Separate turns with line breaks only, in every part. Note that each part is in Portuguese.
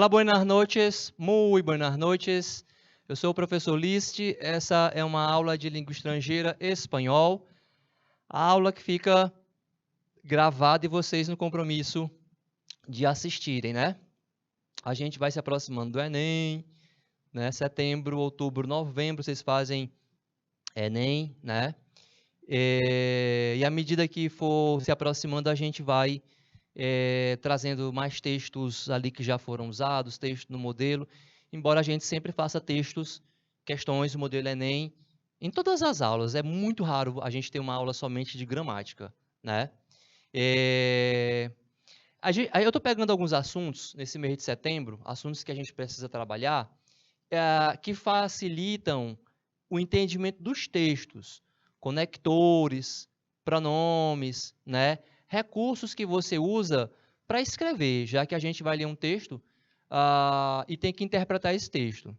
Olá, buenas noches, muy buenas noches. Eu sou o professor List, essa é uma aula de língua estrangeira espanhol, a aula que fica gravada e vocês no compromisso de assistirem, né? A gente vai se aproximando do Enem, né? Setembro, outubro, novembro, vocês fazem Enem, né? E à medida que for se aproximando, a gente vai trazendo mais textos ali que já foram usados, textos no modelo, embora a gente sempre faça textos, questões do modelo Enem, em todas as aulas. É muito raro a gente ter uma aula somente de gramática, né? Aí eu estou pegando alguns assuntos nesse mês de setembro, assuntos que a gente precisa trabalhar, que facilitam o entendimento dos textos, conectores, pronomes, né? Recursos que você usa para escrever, já que a gente vai ler um texto e tem que interpretar esse texto.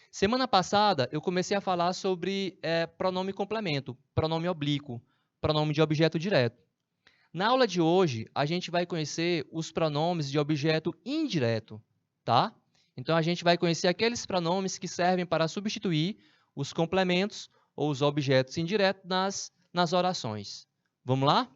Semana passada, eu comecei a falar sobre pronome complemento, pronome oblíquo, pronome de objeto direto. Na aula de hoje, a gente vai conhecer os pronomes de objeto indireto, tá? Então, a gente vai conhecer aqueles pronomes que servem para substituir os complementos ou os objetos indiretos nas orações. Vamos lá?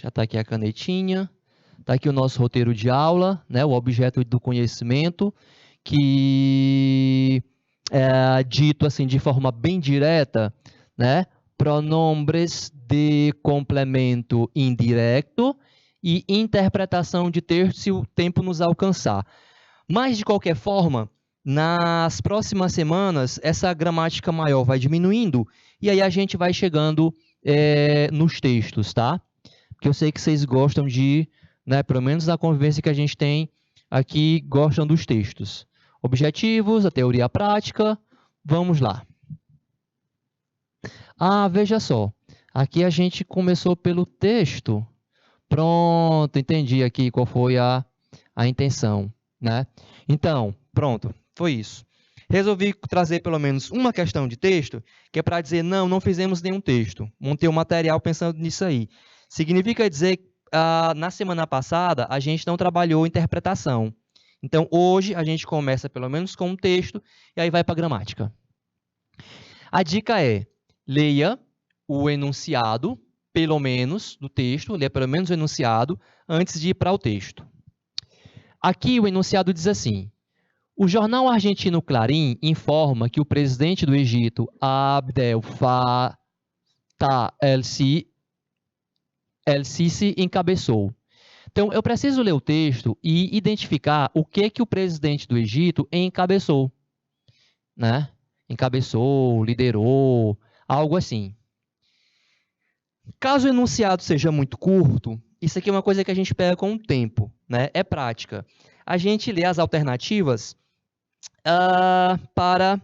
Já está aqui a canetinha, está aqui o nosso roteiro de aula, né, o objeto do conhecimento, que é dito assim de forma bem direta, né, pronombres de complemento indireto e interpretação de texto se o tempo nos alcançar. Mas, de qualquer forma, nas próximas semanas, essa gramática maior vai diminuindo e aí a gente vai chegando nos textos, tá? Porque eu sei que vocês gostam né, pelo menos na convivência que a gente tem aqui, gostam dos textos. Objetivos, a teoria prática, vamos lá. Veja só, aqui a gente começou pelo texto. Pronto, entendi aqui qual foi a intenção, né? Então, pronto, foi isso. Resolvi trazer pelo menos uma questão de texto, que é para dizer, não fizemos nenhum texto. Montei um material pensando nisso aí. Significa dizer que na semana passada a gente não trabalhou interpretação. Então, hoje a gente começa pelo menos com um texto e aí vai para a gramática. A dica é, leia o enunciado, pelo menos, do texto, leia pelo menos o enunciado, antes de ir para o texto. Aqui o enunciado diz assim, o jornal argentino Clarín informa que o presidente do Egito, Abdel Fattah el-Sisi, encabeçou. Então, eu preciso ler o texto e identificar o que o presidente do Egito encabeçou, né? Encabeçou, liderou, algo assim. Caso o enunciado seja muito curto, isso aqui é uma coisa que a gente pega com o tempo, né? É prática. A gente lê as alternativas para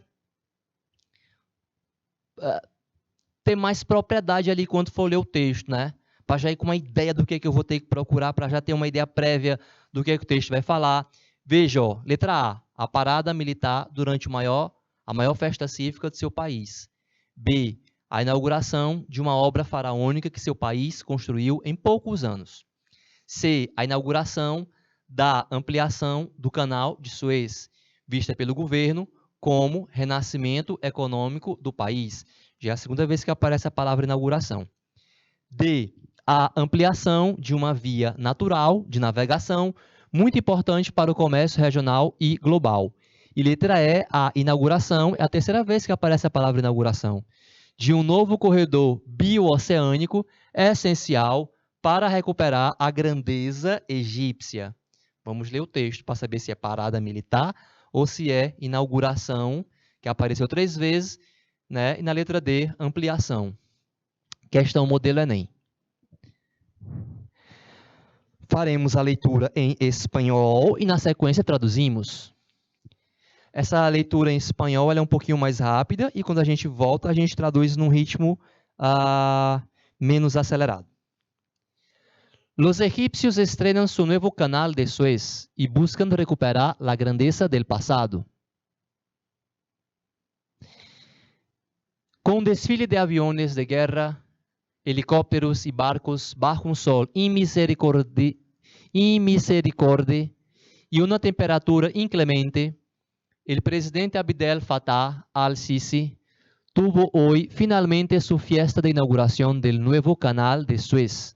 ter mais propriedade ali quando for ler o texto, né? Para já ir com uma ideia do que eu vou ter que procurar, para já ter uma ideia prévia do que o texto vai falar. Veja, ó, letra A parada militar durante a maior festa cívica do seu país. B, a inauguração de uma obra faraônica que seu país construiu em poucos anos. C, a inauguração da ampliação do canal de Suez, vista pelo governo como renascimento econômico do país. Já é a segunda vez que aparece a palavra inauguração. D, a ampliação de uma via natural de navegação, muito importante para o comércio regional e global. E letra E, a inauguração, é a terceira vez que aparece a palavra inauguração, de um novo corredor bioceânico essencial para recuperar a grandeza egípcia. Vamos ler o texto para saber se é parada militar ou se é inauguração, que apareceu 3 vezes, né? E na letra D, ampliação. Questão modelo Enem. Faremos a leitura em espanhol e, na sequência, traduzimos. Essa leitura em espanhol ela é um pouquinho mais rápida e, quando a gente volta, a gente traduz num ritmo menos acelerado. Los egipcios estrenan su nuevo canal de Suez y buscan recuperar la grandeza del pasado. Con desfile de aviones de guerra, helicópteros y barcos bajo un sol inmisericorde y una temperatura inclemente, el presidente Abdel Fattah al-Sisi tuvo hoy finalmente su fiesta de inauguración del nuevo canal de Suez,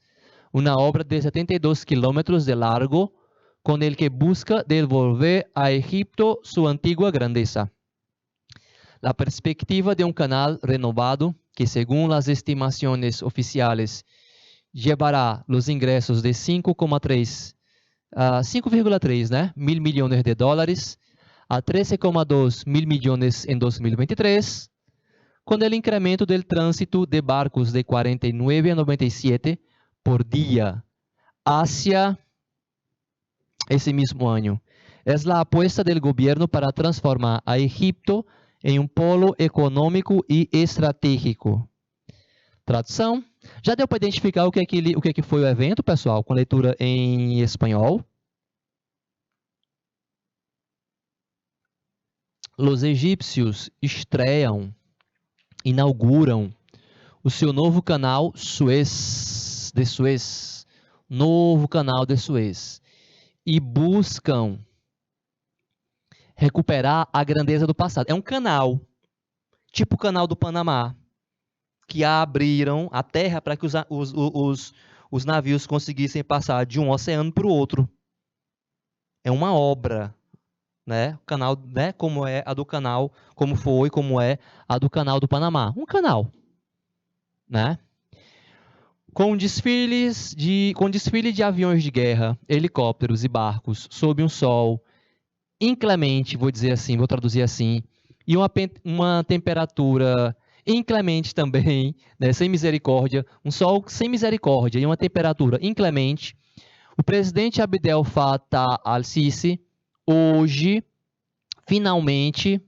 una obra de 72 kilómetros de largo con el que busca devolver a Egipto su antigua grandeza. La perspectiva de un canal renovado que, según las estimaciones oficiales, llevará los ingresos de 5,3 mil millones de dólares a 13,2 mil millones en 2023, con el incremento del tránsito de barcos de 49 a 97 por día hacia ese mismo año. Es la apuesta del gobierno para transformar a Egipto em um polo econômico e estratégico. Tradução. Já deu para identificar o que foi o evento, pessoal, com leitura em espanhol? Os egípcios inauguram o seu novo canal de Suez, novo canal de Suez, e buscam recuperar a grandeza do passado. É um canal, tipo o canal do Panamá, que abriram a terra para que os navios conseguissem passar de um oceano para o outro. É uma obra, né? O canal, né? Como é a do canal, como é a do canal do Panamá. Um canal, né? Com desfile de aviões de guerra, helicópteros e barcos sob um sol inclemente, vou traduzir assim, e uma temperatura inclemente também, né, sem misericórdia, um sol sem misericórdia e uma temperatura inclemente, o presidente Abdel Fattah al-Sisi, hoje, finalmente,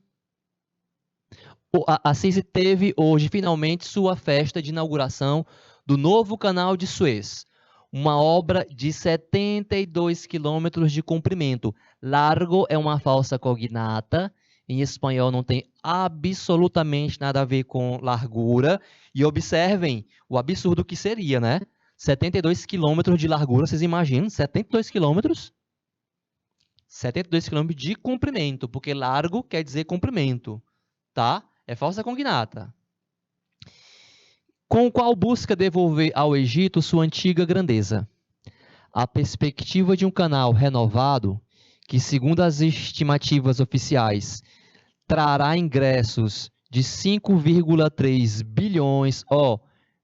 a Sisi teve hoje, finalmente, sua festa de inauguração do novo canal de Suez, uma obra de 72 quilômetros de comprimento. Largo é uma falsa cognata. Em espanhol não tem absolutamente nada a ver com largura. E observem o absurdo que seria, né? 72 quilômetros de largura, vocês imaginam? 72 quilômetros? 72 quilômetros de comprimento, porque largo quer dizer comprimento, tá? É falsa cognata. Com o qual busca devolver ao Egito sua antiga grandeza. A perspectiva de um canal renovado, que, segundo as estimativas oficiais, trará ingressos de 5,3 bilhões,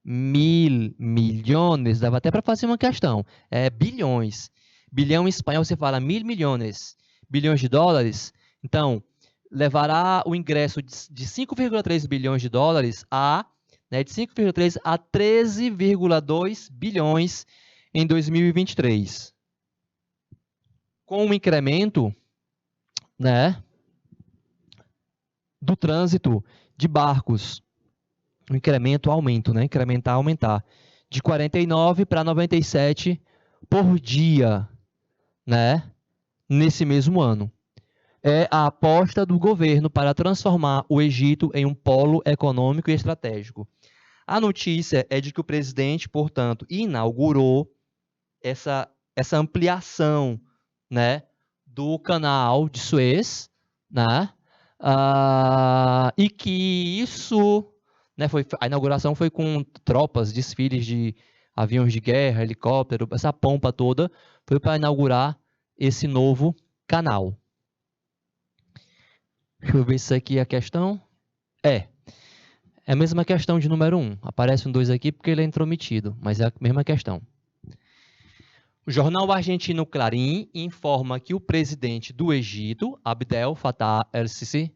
mil milhões, dava até para fazer uma questão, bilhões. Bilhão em espanhol você fala mil milhões, bilhões de dólares, então, levará o ingresso de 5,3 bilhões de dólares de 5,3 a 13,2 bilhões em 2023. Com um incremento, né, do trânsito de barcos, aumento, né, aumentar, de 49 para 97 por dia, né, nesse mesmo ano. É a aposta do governo para transformar o Egito em um polo econômico e estratégico. A notícia é de que o presidente, portanto, inaugurou essa ampliação, né, do canal de Suez, né, e que isso, né, a inauguração foi com tropas, desfiles de aviões de guerra, helicóptero, essa pompa toda, foi para inaugurar esse novo canal. Deixa eu ver se aqui é a questão. É a mesma questão de número 1. Aparece um 2 aqui porque ele é intrometido, mas é a mesma questão. O jornal argentino Clarín informa que o presidente do Egito, Abdel Fattah el-Sisi,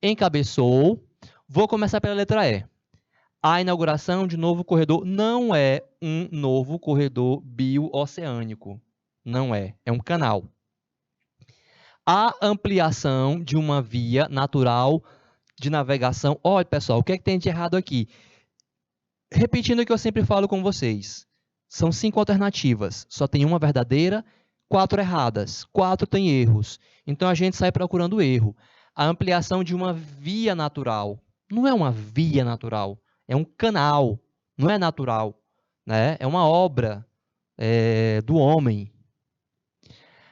encabeçou, vou começar pela letra E, a inauguração de novo corredor. Não é um novo corredor bio-oceânico, não é um canal. A ampliação de uma via natural de navegação. Olha, pessoal, o que é que tem de errado aqui? Repetindo o que eu sempre falo com vocês. São 5 alternativas. Só tem uma verdadeira, 4 erradas. 4 tem erros. Então, a gente sai procurando erro. A ampliação de uma via natural. Não é uma via natural. É um canal. Não é natural, né? É uma obra do homem.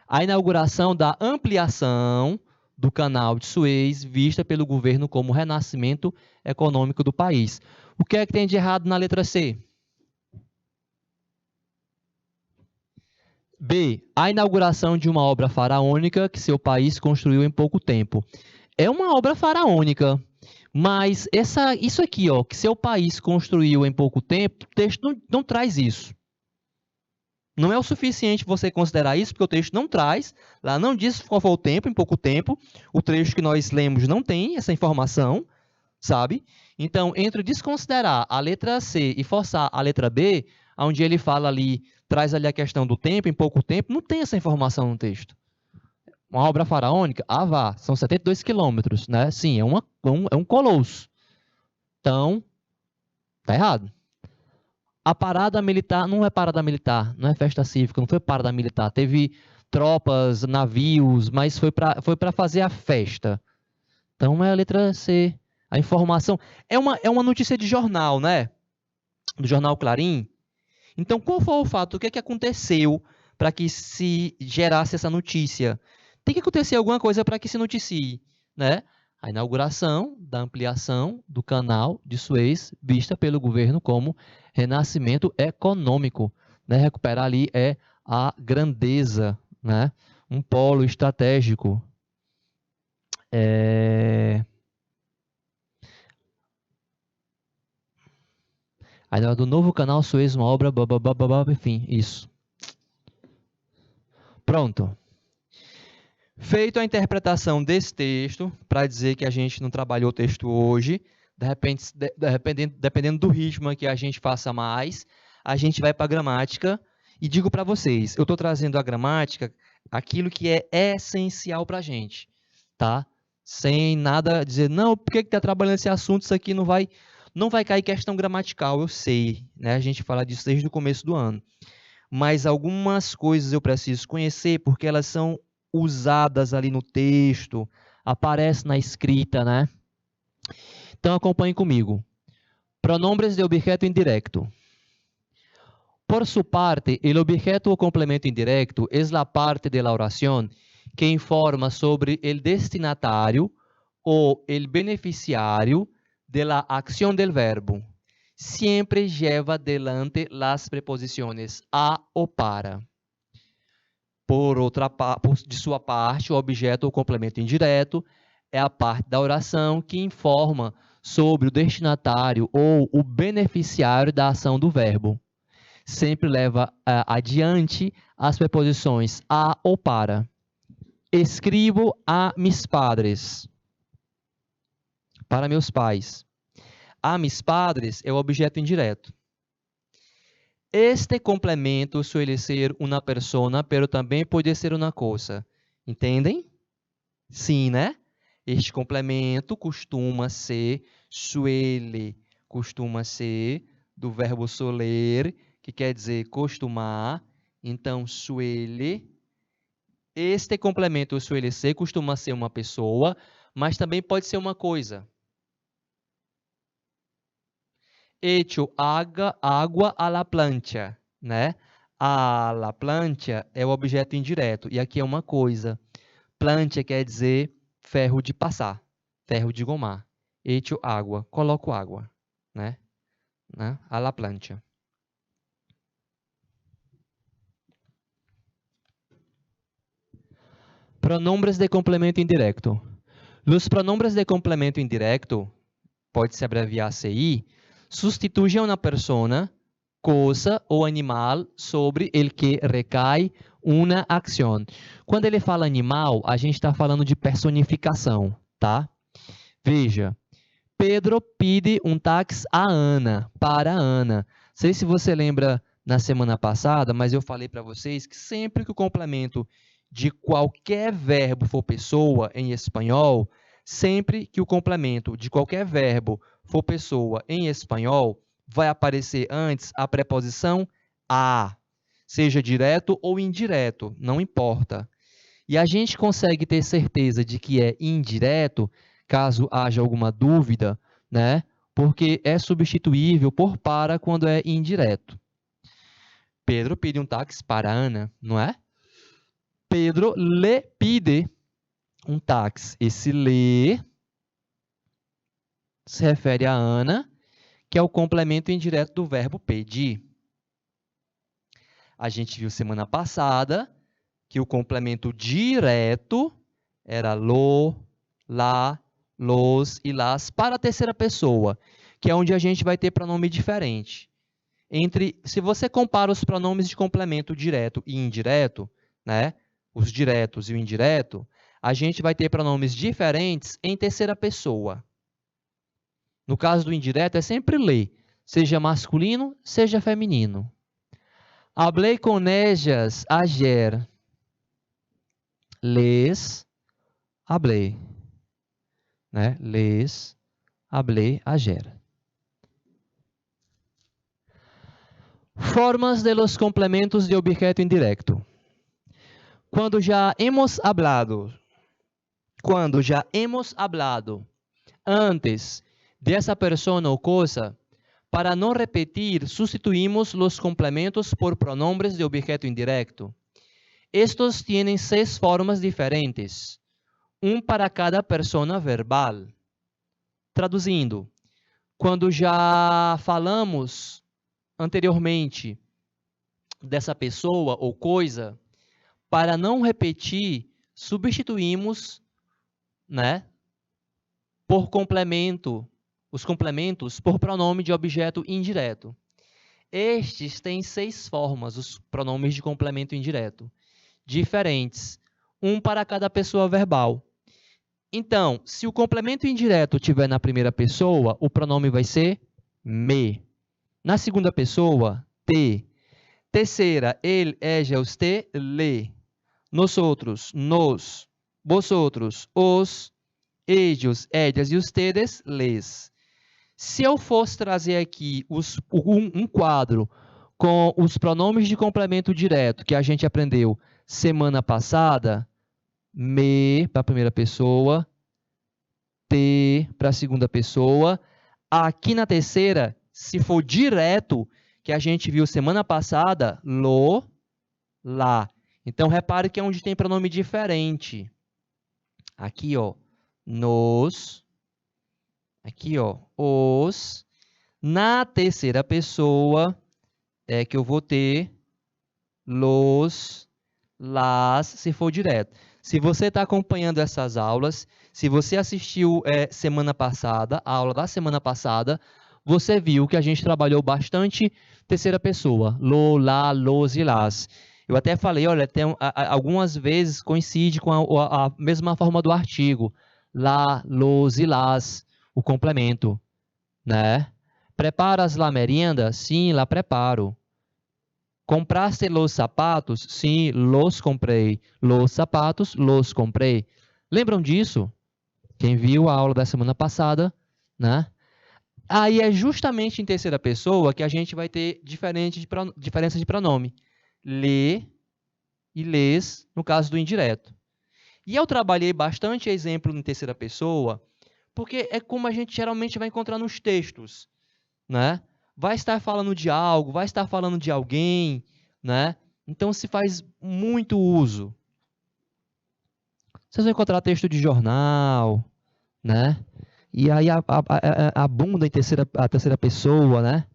A inauguração da ampliação do canal de Suez, vista pelo governo como renascimento econômico do país. O que é que tem de errado na letra C? B. A inauguração de uma obra faraônica que seu país construiu em pouco tempo. É uma obra faraônica, mas isso aqui, ó, que seu país construiu em pouco tempo, o texto não traz isso. Não é o suficiente você considerar isso, porque o texto não traz, lá não diz qual foi o tempo, em pouco tempo. O trecho que nós lemos não tem essa informação, sabe? Então, entre desconsiderar a letra C e forçar a letra B, onde ele fala ali, traz ali a questão do tempo, em pouco tempo, não tem essa informação no texto. Uma obra faraônica? Ah, vá, são 72 quilômetros, né? Sim, é um colosso. Então, tá errado. A parada militar não é parada militar, não é festa cívica, não foi parada militar. Teve tropas, navios, mas foi para fazer a festa. Então é a letra C. A informação é uma notícia de jornal, né? Do jornal Clarim. Então, qual foi o fato? O que é que aconteceu para que se gerasse essa notícia? Tem que acontecer alguma coisa para que se noticie, né? A inauguração da ampliação do canal de Suez, vista pelo governo como renascimento econômico, né? Recuperar ali é a grandeza, né? Um polo estratégico. Aí na hora do novo canal Suez, uma obra, enfim, isso. Pronto. Feito a interpretação desse texto, para dizer que a gente não trabalhou o texto hoje, dependendo do ritmo que a gente faça mais, a gente vai para a gramática. E digo para vocês, eu estou trazendo a gramática, aquilo que é essencial para a gente, tá? Sem nada dizer, não, por que está trabalhando esse assunto, isso aqui não vai cair questão gramatical, eu sei, né? A gente fala disso desde o começo do ano. Mas algumas coisas eu preciso conhecer porque elas são usadas ali no texto, aparece na escrita, né? Então acompanhe comigo. Pronombres de objeto indirecto. Por su parte, el objeto o complemento indirecto es la parte de la oración que informa sobre el destinatario o el beneficiario de la acción del verbo. Siempre lleva adelante las preposiciones a ou para. De sua parte, o objeto ou complemento indireto é a parte da oração que informa sobre o destinatário ou o beneficiário da ação do verbo. Sempre leva adiante as preposições a ou para. Escribo a mis padres. Para meus pais. A mis padres é o objeto indireto. Este complemento suele ser uma persona, pero também pode ser uma coisa. Entendem? Sim, né? Este complemento costuma ser do verbo soler, que quer dizer costumar. Então, suele. Este complemento suele ser costuma ser uma pessoa, mas também pode ser uma coisa. Hecho água a la plancha, né? A la plancha é o objeto indireto, e aqui é uma coisa. Plancha quer dizer ferro de passar, ferro de gomar. Hecho água, coloco água, né? A la plancha. Pronombres de complemento indirecto. Os pronombres de complemento indirecto, pode se abreviar CI, sustituyen una persona, cosa ou animal sobre el que recai uma ação. Quando ele fala animal, a gente está falando de personificação, tá? Veja, Pedro pede um táxi a Ana, para a Ana. Não sei se você lembra na semana passada, mas eu falei para vocês que sempre que o complemento de qualquer verbo for pessoa em espanhol, sempre que o complemento de qualquer verbo for pessoa em espanhol, vai aparecer antes a preposição a, seja direto ou indireto, não importa. E a gente consegue ter certeza de que é indireto, caso haja alguma dúvida, né? Porque é substituível por para quando é indireto. Pedro pede um táxi para Ana, não é? Pedro le pide um táxi. Esse le se refere a Ana, que é o complemento indireto do verbo pedir. A gente viu semana passada que o complemento direto era lo, lá, los e las para a terceira pessoa, que é onde a gente vai ter pronome diferente. Se você compara os pronomes de complemento direto e indireto, né, os diretos e o indireto, a gente vai ter pronomes diferentes em terceira pessoa. No caso do indireto, é sempre le, seja masculino, seja feminino. Hablé con ellas ayer. Les hablé. Né? Les hablé ayer. Formas de los complementos de objeto indirecto. Quando já hemos hablado antes dessa persona ou coisa, para não repetir, sustituímos os complementos por pronombres de objeto indirecto. Estos tienen 6 formas diferentes, um para cada persona verbal. Traduzindo, quando já falamos anteriormente dessa pessoa ou coisa, para não repetir, substituímos, né, por complemento, os complementos por pronome de objeto indireto. Estes têm 6 formas, os pronomes de complemento indireto, diferentes, um para cada pessoa verbal. Então, se o complemento indireto estiver na primeira pessoa, o pronome vai ser me. Na segunda pessoa, te. Terceira, ele, ella, usted, le. Nosotros, nos. Vosotros, os. Ellos, ellas e ustedes, les. Se eu fosse trazer aqui um quadro com os pronomes de complemento direto que a gente aprendeu semana passada, me para a primeira pessoa, te para a segunda pessoa. Aqui na terceira, se for direto, que a gente viu semana passada, lo, lá. Então, repare que é onde tem pronome diferente. Aqui, ó, nos. Aqui, ó, os. Na terceira pessoa, é que eu vou ter los, las, se for direto. Se você está acompanhando essas aulas, se você assistiu semana passada, a aula da semana passada, você viu que a gente trabalhou bastante terceira pessoa, lo, lá, los e las. Eu até falei, olha, algumas vezes coincide com a mesma forma do artigo, lá, los e las, o complemento, né? Preparas la merienda? Sim, la preparo. Compraste los sapatos? Sim, los comprei. Los sapatos, los comprei. Lembram disso? Quem viu a aula da semana passada, né? Aí é justamente em terceira pessoa que a gente vai ter diferença de pronome. Le e les, no caso do indireto. E eu trabalhei bastante exemplo em terceira pessoa, porque é como a gente geralmente vai encontrar nos textos, né? Vai estar falando de algo, vai estar falando de alguém, né? Então se faz muito uso. Vocês vão encontrar texto de jornal, né? E aí abunda em a terceira pessoa, né?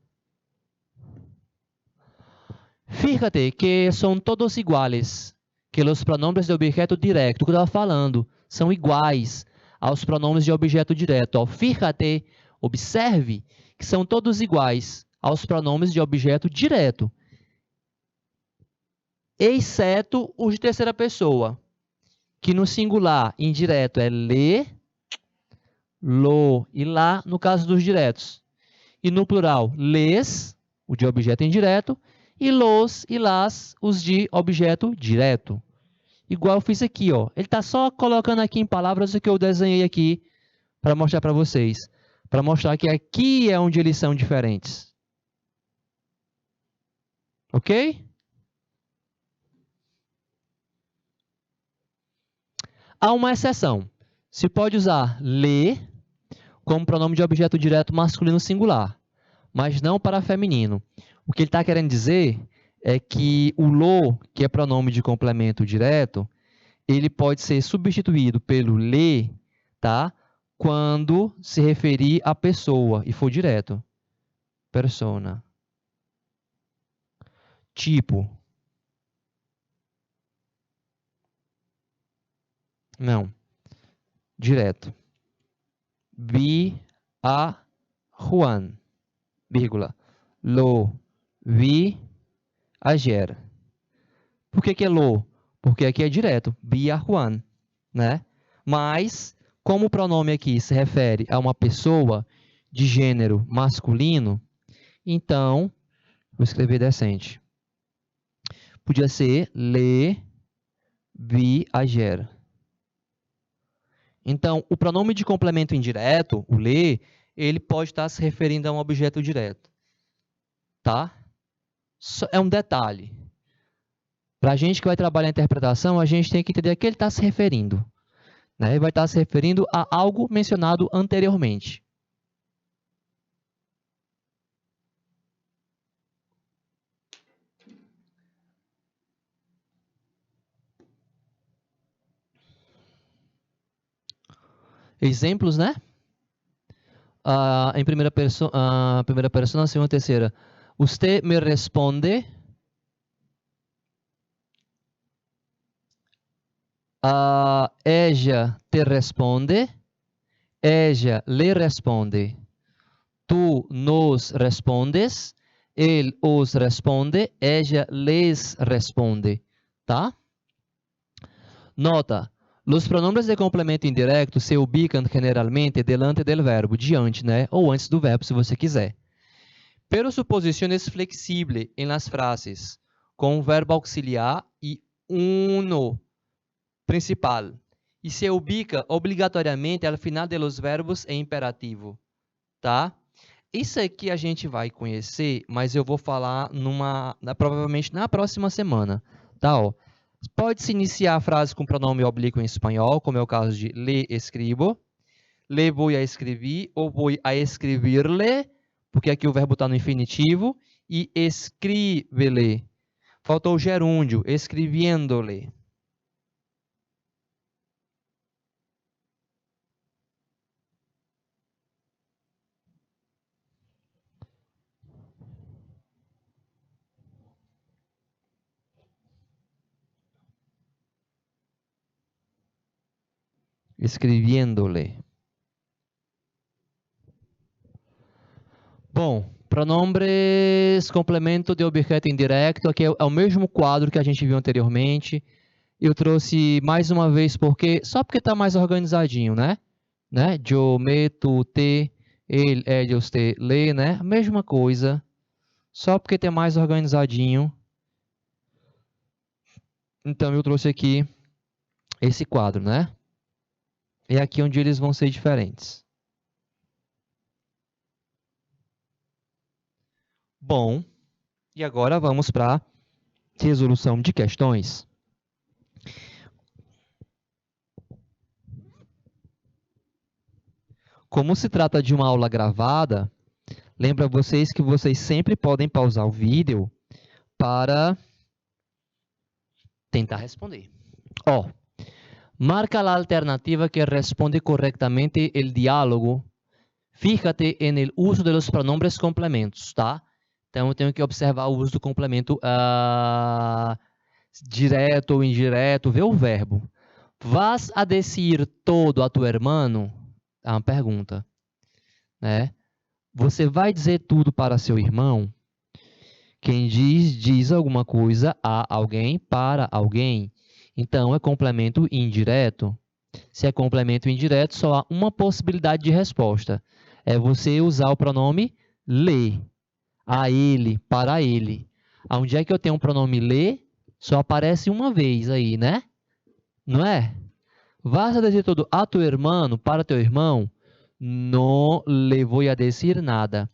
Fíjate que são todos iguais, que os pronombres de objeto direto, que eu estava falando, são iguais aos pronomes de objeto direto. Ó, fíjate, observe que são todos iguais aos pronomes de objeto direto, exceto os de terceira pessoa, que no singular indireto é le, lo e lá, no caso dos diretos. E no plural, les, o de objeto indireto, e los e las, os de objeto direto. Igual eu fiz aqui, ó. Ele está só colocando aqui em palavras o que eu desenhei aqui para mostrar para vocês. Para mostrar que aqui é onde eles são diferentes. Ok? Há uma exceção. Se pode usar le como pronome de objeto direto masculino singular, mas não para feminino. O que ele está querendo dizer é que o lo, que é pronome de complemento direto, ele pode ser substituído pelo le, tá? Quando se referir à pessoa e for direto. Persona. Tipo. Não. Direto. Vi a Juan, vírgula. Lo vi ayer. Por que é lo? Porque aqui é direto. Vi a Juan, né? Mas, como o pronome aqui se refere a uma pessoa de gênero masculino, então, vou escrever decente. Podia ser le vi ayer. Então, o pronome de complemento indireto, o le, ele pode estar se referindo a um objeto direto. Tá? É um detalhe. Para a gente que vai trabalhar a interpretação, a gente tem que entender a que ele está se referindo. Né? Ele vai estar se referindo a algo mencionado anteriormente. Exemplos, né? Em primeira persona, segunda e terceira. Usted me responde. Ella te responde. Ella le responde. Tu nos respondes. Él os responde. Ella les responde. Tá? Nota. Os pronombres de complemento indireto se ubicam generalmente delante del verbo, diante, né? Ou antes do verbo, se você quiser. Pero su posición es flexible en las frases con verbo auxiliar y uno principal. E se ubica obrigatoriamente ao final de los verbos em imperativo. Tá? Isso aqui a gente vai conhecer, mas eu vou falar provavelmente na próxima semana. Tá? Ó. Pode-se iniciar a frase com pronome oblíquo em espanhol, como é o caso de le escribo, le voy a escribir, ou voy a escribirle, porque aqui o verbo está no infinitivo, e escríbele. Faltou o gerúndio, escribiéndole. Escribiéndole. Bom, pronombres, complemento de objeto indireto. Aqui é o mesmo quadro que a gente viu anteriormente. Eu trouxe mais uma vez só porque está mais organizadinho, né? Yo, me, tu, te, ele, ellos, te, le, né? Mesma coisa. Só porque tem mais organizadinho. Então, eu trouxe aqui esse quadro, né? É aqui onde eles vão ser diferentes. Bom, e agora vamos para a resolução de questões. Como se trata de uma aula gravada, lembra vocês que vocês sempre podem pausar o vídeo para tentar responder. Ó, marca a alternativa que responde corretamente o diálogo. Fíjate en uso de los pronombres complementos, tá? Então, eu tenho que observar o uso do complemento direto ou indireto, ver o verbo. Vas a decir todo a tu hermano? É uma pergunta. Né? Você vai dizer tudo para seu irmão? Quem diz alguma coisa a alguém para alguém. Então, é complemento indireto. Se é complemento indireto, só há uma possibilidade de resposta. É você usar o pronome le. A ele, para ele. Onde é que eu tenho um pronome le? Só aparece uma vez aí, né? Não é? Vas a dizer todo a tu hermano, para teu irmão? Não le voy a decir nada.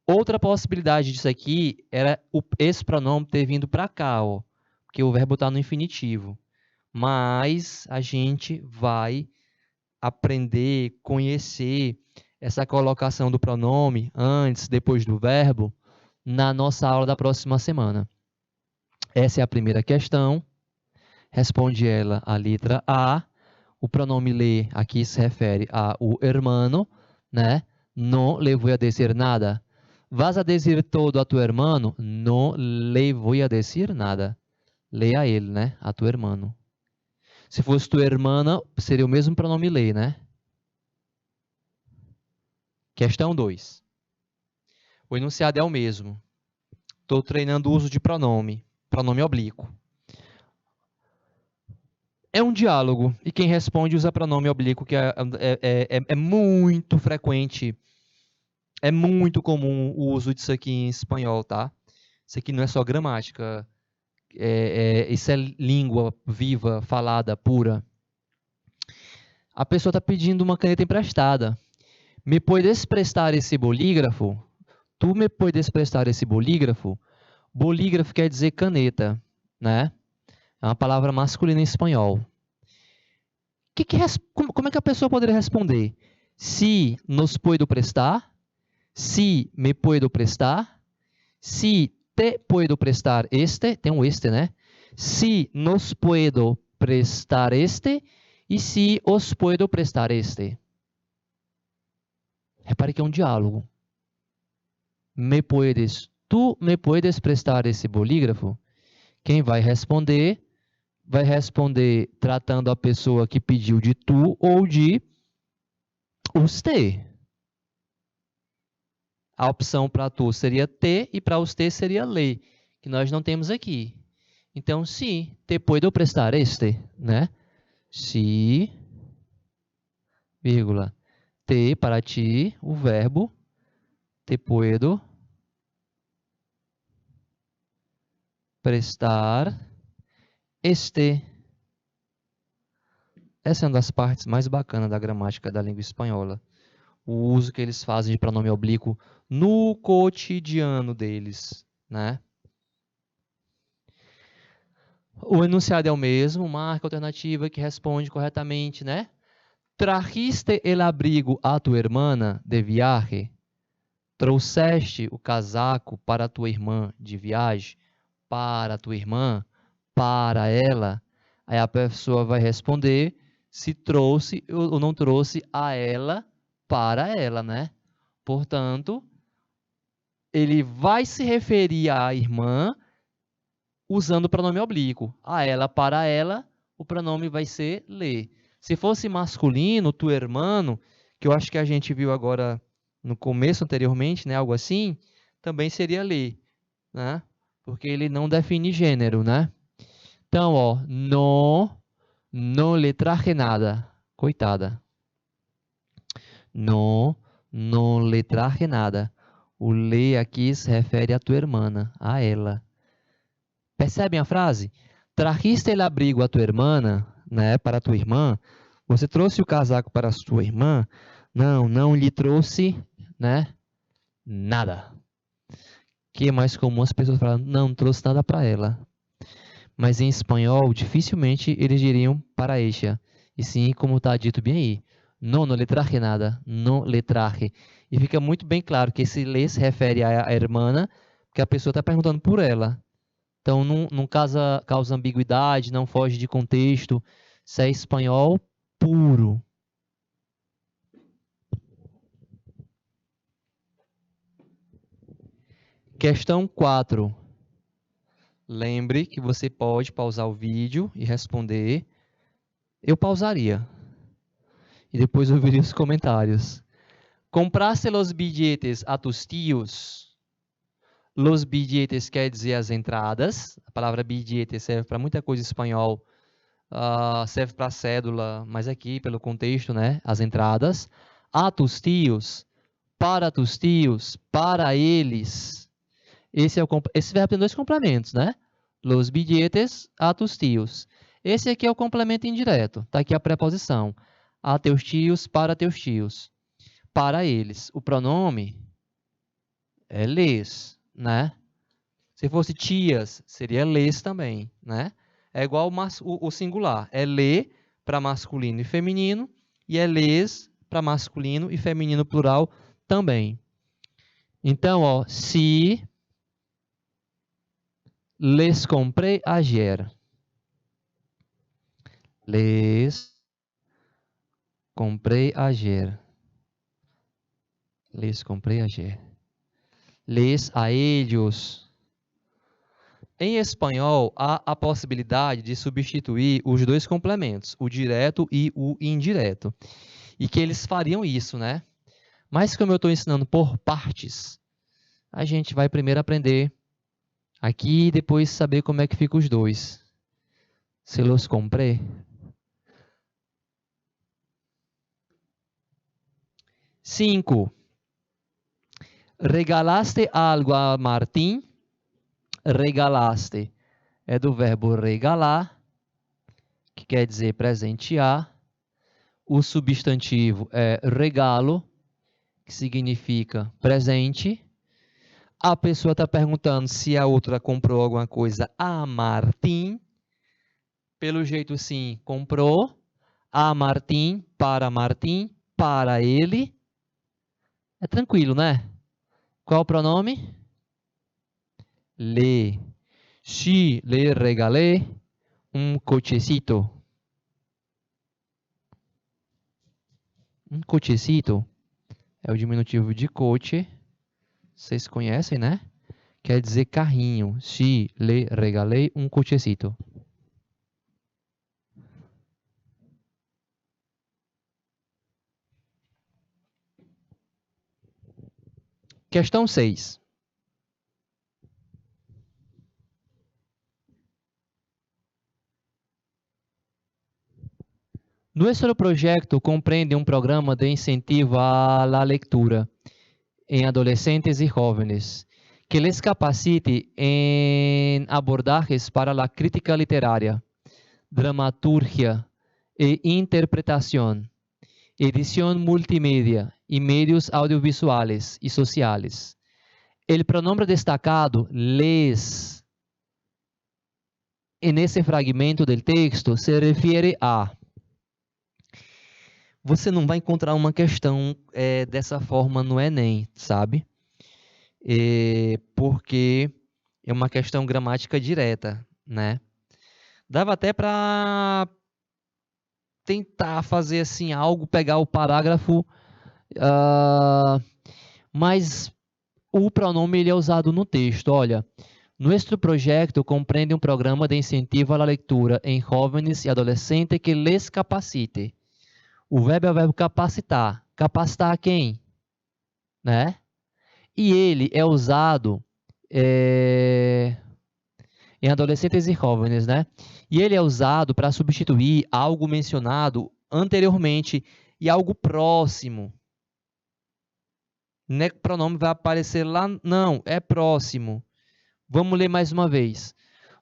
Outra possibilidade disso aqui era esse pronome ter vindo para cá, ó, porque o verbo está no infinitivo. Mas a gente vai aprender, conhecer essa colocação do pronome antes, depois do verbo, na nossa aula da próxima semana. Essa é a primeira questão. Responde ela a letra A. O pronome le aqui se refere ao hermano, né? No le voy a decir nada. Vas a decir todo a tu hermano? No le voy a decir nada. Lê a ele, né? A tu hermano. Se fosse tua irmã, seria o mesmo pronome le, né? Questão 2. O enunciado é o mesmo. Estou treinando o uso de pronome oblíquo. É um diálogo, e quem responde usa pronome oblíquo, que é muito frequente, é muito comum o uso disso aqui em espanhol, tá? Isso aqui não é só gramática, isso é língua viva, falada, pura. A pessoa está pedindo uma caneta emprestada. Me puedes prestar esse bolígrafo? Tu me puedes prestar esse bolígrafo? Bolígrafo quer dizer caneta, né? É uma palavra masculina em espanhol. Como é que a pessoa poderia responder? Si nos puedo prestar? Si me puedo prestar? Si te puedo prestar este? Tem um este, né? Si nos puedo prestar este? E si os puedo prestar este? Repare que é um diálogo. Tu me puedes prestar esse bolígrafo? Quem vai responder tratando a pessoa que pediu de tu ou de usted. A opção para tu seria te e para usted seria le, que nós não temos aqui. Então, sim, te puedo prestar este, né? Si, vírgula, te para ti, o verbo, te puedo prestar este. Essa é uma das partes mais bacanas da gramática da língua espanhola. O uso que eles fazem de pronome oblíquo no cotidiano deles, né? O enunciado é o mesmo, marca alternativa que responde corretamente, né? Trajiste el abrigo a tu hermana de viaje? Trouxeste o casaco para tua irmã de viagem? Para tua irmã? Para ela? Aí a pessoa vai responder se trouxe ou não trouxe a ela para ela, né? Portanto, ele vai se referir à irmã usando o pronome oblíquo. A ela, para ela, o pronome vai ser le. Se fosse masculino, tu hermano, que eu acho que a gente viu agora no começo anteriormente, né, algo assim, também seria le, né? Porque ele não define gênero, né? Então, ó, não le traje nada. Coitada. Não le traje nada. O le aqui se refere à tua irmã, a ela. Percebem a frase? Trajiste el abrigo a tu hermana, né, para a tua irmã. Você trouxe o casaco para a sua irmã? Não lhe trouxe, né, nada. Que é mais comum as pessoas falam, não trouxe nada para ela. Mas em espanhol, dificilmente eles diriam para ella. E sim, como está dito bem aí. Não le traje nada. Não le traje. E fica muito bem claro que esse le se refere à irmã, porque a pessoa está perguntando por ela. Então, não causa ambiguidade, não foge de contexto. Isso é espanhol puro. Questão 4. Lembre que você pode pausar o vídeo e responder. Eu pausaria. E depois ouviria os comentários. Compraste los billetes a tus tíos? Los billetes quer dizer as entradas. A palavra billete serve para muita coisa em espanhol. Serve para cédula, mas aqui, pelo contexto, né? As entradas. A tus tíos, para tus tíos, para eles. Esse verbo tem dois complementos, né? Los billetes a tus tíos. Esse aqui é o complemento indireto. Está aqui a preposição. A teus tios, para teus tios. Para eles. O pronome é les, né? Se fosse tias, seria les também, né? É igual o singular. É le para masculino e feminino e é les para masculino e feminino plural também. Então, ó, si Les compré ayer. Les comprei ayer. Les comprei ayer. Les a ellos. Em espanhol, há a possibilidade de substituir os dois complementos, o direto e o indireto. E que eles fariam isso, né? Mas como eu estou ensinando por partes, a gente vai primeiro aprender aqui e depois saber como é que fica os dois. Se los compré. 5. Regalaste algo a Martim? Regalaste é do verbo regalar, que quer dizer presentear. O substantivo é regalo, que significa presente. A pessoa está perguntando se a outra comprou alguma coisa a Martim. Pelo jeito, sim, comprou. A Martim, para ele. É tranquilo, né? Qual o pronome? Le. Sí, le regalé un cochecito. Um cochecito é o diminutivo de coche. Vocês conhecem, né? Quer dizer carrinho. Sí, le regalé un cochecito. Questão 6. Nuestro proyecto comprende un programa de incentivo a la lectura en adolescentes y jóvenes que les capacite en abordajes para la crítica literaria, dramaturgia e interpretación, edición multimedia y medios audiovisuales y sociales. El pronombre destacado, les, en ese fragmento del texto se refiere a... Você não vai encontrar uma questão dessa forma no Enem, sabe? Porque é uma questão gramática direta, né? Dava até para tentar fazer assim algo, pegar o parágrafo, mas o pronome ele é usado no texto. Olha, nuestro proyecto comprende um programa de incentivo à leitura em jóvenes e adolescentes que les capacite. O verbo é o verbo capacitar. Capacitar a quem? Né? E ele é usado em adolescentes e jovens, né? E ele é usado para substituir algo mencionado anteriormente e algo próximo. Não é que o pronome vai aparecer lá, não, é próximo. Vamos ler mais uma vez.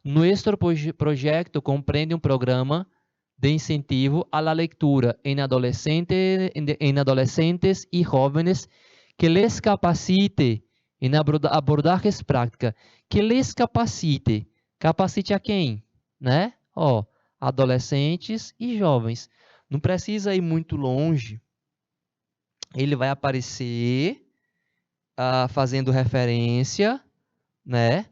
Nuestro proyecto comprende um programa de incentivo a la lectura en adolescentes y jóvenes que les capacite en abordajes prácticas. Que les capacite. Capacite a quem? Né? Ó, adolescentes e jovens. Não precisa ir muito longe. Ele vai aparecer fazendo referência, né?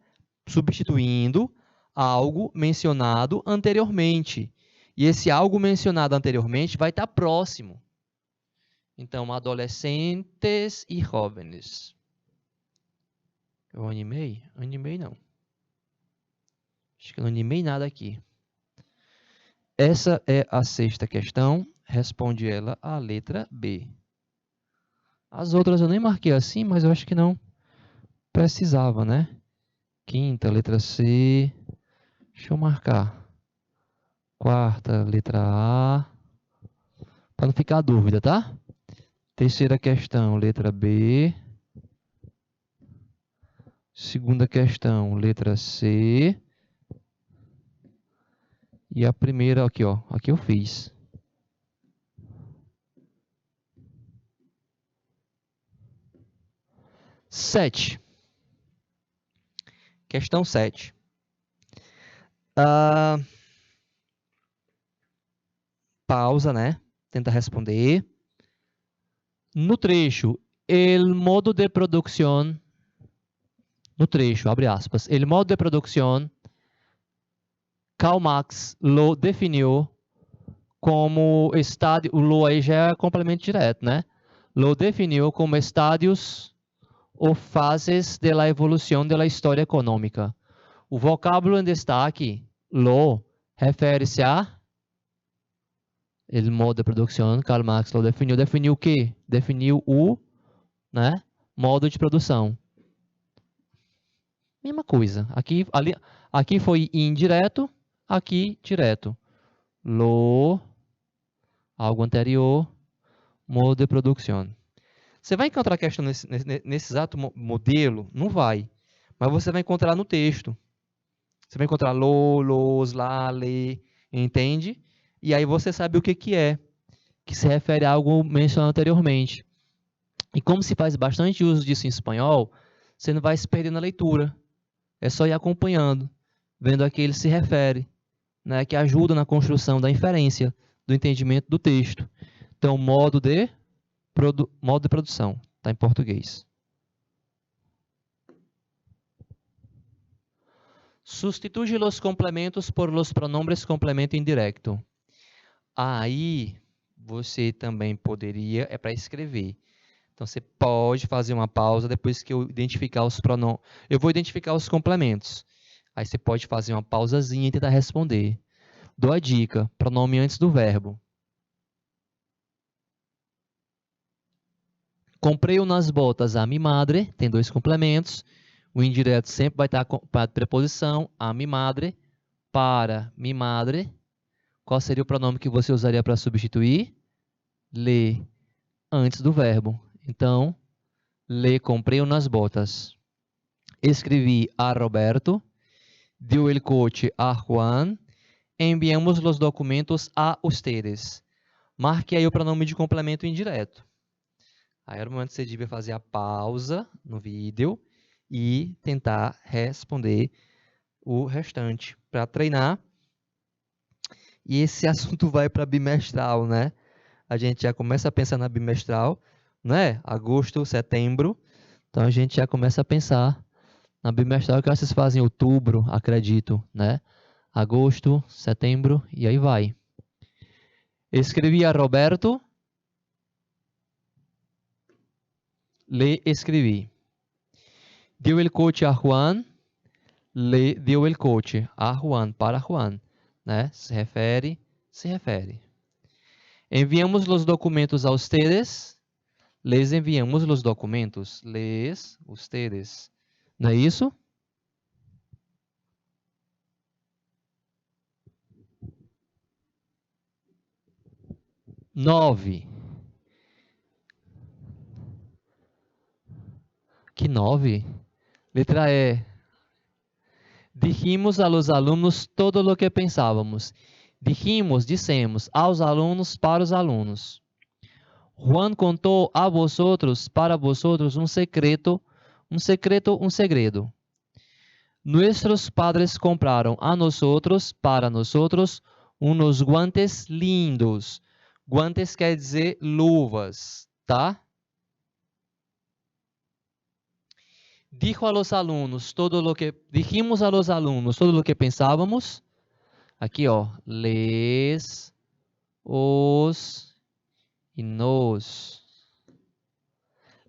Substituindo algo mencionado anteriormente. E esse algo mencionado anteriormente vai estar próximo. Então, adolescentes e jovens. Eu animei? Animei não. Acho que eu não animei nada aqui. Essa é a sexta questão. Responde ela a letra B. As outras eu nem marquei assim, mas eu acho que não precisava, né? Quinta, letra C. Deixa eu marcar. Quarta, letra A. Para não ficar dúvida, tá? Terceira questão, letra B. Segunda questão, letra C. E a primeira aqui, ó. Aqui eu fiz. Sete. Questão 7. Pausa, né? Tenta responder. No trecho, el modo de producción. No trecho, abre aspas. El modo de producción Karl Marx lo definiu como estádio, o lo aí já é complemento direto, né? Lo definiu como estádios ou fases de la evolução da história econômica. O vocábulo em destaque, lo, refere-se a el modo de produção. Karl Marx lo definiu. Definiu o quê? Definiu o, né, modo de produção. Mesma coisa. Aqui foi indireto, aqui direto. Lo, algo anterior, modo de produção. Você vai encontrar questão nesse exato modelo? Não vai. Mas você vai encontrar no texto. Você vai encontrar lo, los, lá, le, entende? E aí você sabe o que é, que se refere a algo mencionado anteriormente. E como se faz bastante uso disso em espanhol, você não vai se perder na leitura. É só ir acompanhando, vendo a que ele se refere, né, que ajuda na construção da inferência, do entendimento do texto. Então, modo de produção, está em português. Sustituye los complementos por los pronombres complemento indirecto. Aí, você também poderia, é para escrever. Então, você pode fazer uma pausa depois que eu identificar os pronomes. Eu vou identificar os complementos. Aí, você pode fazer uma pausazinha e tentar responder. Dou a dica, pronome antes do verbo. Comprei umas botas a mi madre, tem dois complementos. O indireto sempre vai estar para a preposição, a mi madre, para mi madre. Qual seria o pronome que você usaria para substituir? Le, antes do verbo. Então, le comprei umas botas. Escrevi a Roberto, dio el coche a Juan, enviamos os documentos a ustedes. Marque aí o pronome de complemento indireto. Aí era o momento que você devia fazer a pausa no vídeo e tentar responder o restante para treinar. E esse assunto vai para bimestral, né? A gente já começa a pensar na bimestral, né? Agosto, setembro. Então a gente já começa a pensar na bimestral, que vocês fazem em outubro, acredito, né? Agosto, setembro e aí vai. Escrevi a Roberto. Le escrevi. Dio el coche a Juan. Le dio el coche a Juan, para Juan. Né? Se refere, se refere. Enviamos os documentos a ustedes. Les enviamos os documentos. Les, ustedes. Não é isso? Nove. Que 9? Letra E. Dijimos a los alunos todo lo que pensávamos. Dijimos, dissemos, aos alunos, para os alunos. Juan contou a vosotros, para vosotros, um segredo. Nuestros padres compraram a nosotros, para nosotros, unos guantes lindos. Guantes quer dizer luvas, tá? Dijimos a los alunos todo lo que pensávamos. Aqui, ó, les, os e nos.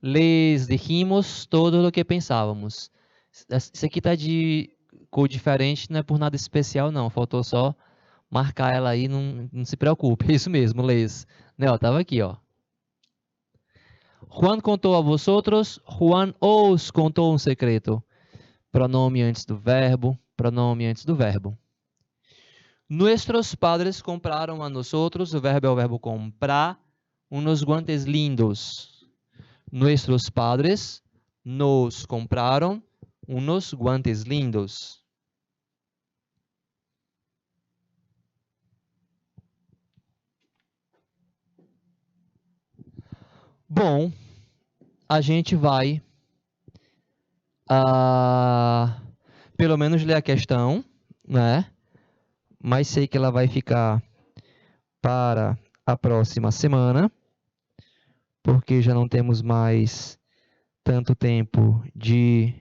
Les dijimos todo lo que pensávamos. Isso aqui tá de cor diferente, não é por nada especial, não. Faltou só marcar ela aí, não se preocupe. É isso mesmo, les. Né, ó, tava aqui, ó. Juan contou a vosotros, Juan os contou um secreto. Pronome antes do verbo, pronome antes do verbo. Nuestros padres compraram a nosotros, o verbo é o verbo comprar, unos guantes lindos. Nuestros padres nos compraram unos guantes lindos. Bom, a gente vai pelo menos ler a questão, né? Mas sei que ela vai ficar para a próxima semana, porque já não temos mais tanto tempo de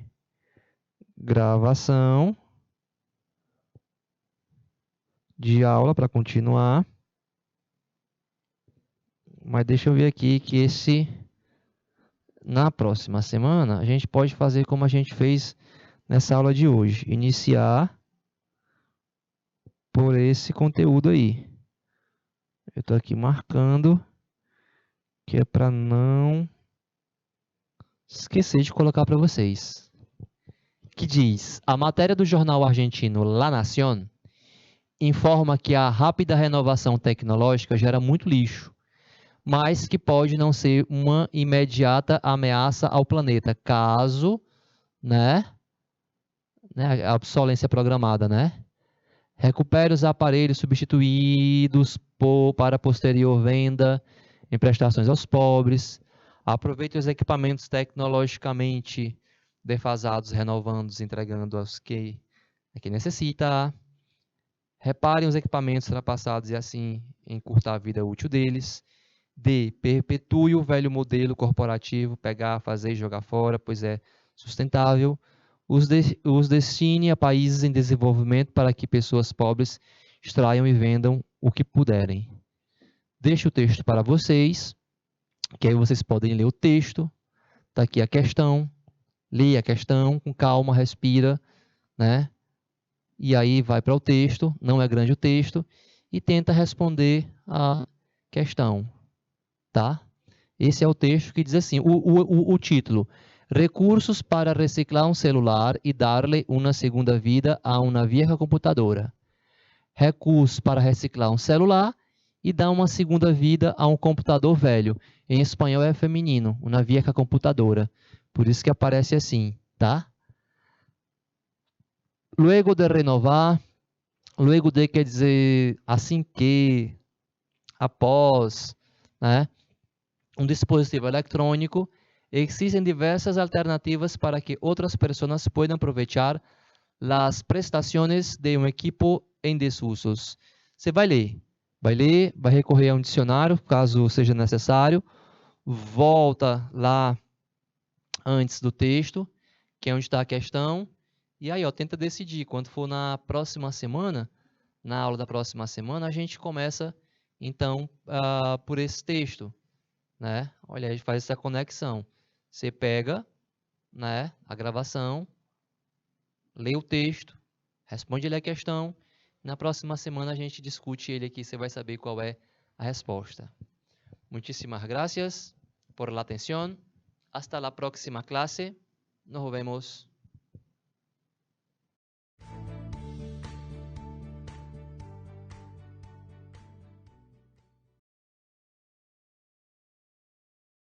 gravação. de aula para continuar. Mas deixa eu ver aqui que na próxima semana, a gente pode fazer como a gente fez nessa aula de hoje. Iniciar por esse conteúdo aí. Eu estou aqui marcando, que é para não esquecer de colocar para vocês. Que diz, a matéria do jornal argentino La Nación informa que a rápida renovação tecnológica gera muito lixo, mas que pode não ser uma imediata ameaça ao planeta, caso, a obsolescência programada, recupere os aparelhos substituídos para posterior venda em prestações aos pobres, aproveite os equipamentos tecnologicamente defasados, renovando-os, entregando aos que necessita, reparem os equipamentos ultrapassados e assim encurtar a vida útil deles. D. Perpetue o velho modelo corporativo, pegar, fazer e jogar fora, pois é sustentável. Os destine a países em desenvolvimento para que pessoas pobres extraiam e vendam o que puderem. Deixo o texto para vocês, que aí vocês podem ler o texto. Está aqui a questão. Leia a questão com calma, respira, E aí vai para o texto, não é grande o texto, e tenta responder a questão, tá? Esse é o texto que diz assim, o título, Recursos para reciclar um celular e dar-lhe uma segunda vida a uma vieja computadora. Recursos para reciclar um celular e dar uma segunda vida a um computador velho. Em espanhol é feminino, uma vieja computadora. Por isso que aparece assim, tá? Luego de renovar, luego de quer dizer assim que, após, um dispositivo eletrônico, existen diversas alternativas para que outras pessoas possam aproveitar as prestações de um equipo em desusos. Você vai ler, vai recorrer a um dicionário, caso seja necessário, volta lá antes do texto, que é onde está a questão, e aí tenta decidir. Quando for na próxima semana, na aula da próxima semana, a gente começa, então, por esse texto. Olha, a gente faz essa conexão. Você pega, a gravação, lê o texto, responde ele a questão. Na próxima semana a gente discute ele aqui, você vai saber qual é a resposta. Muchísimas gracias por la atención. Hasta la próxima clase. Nos vemos.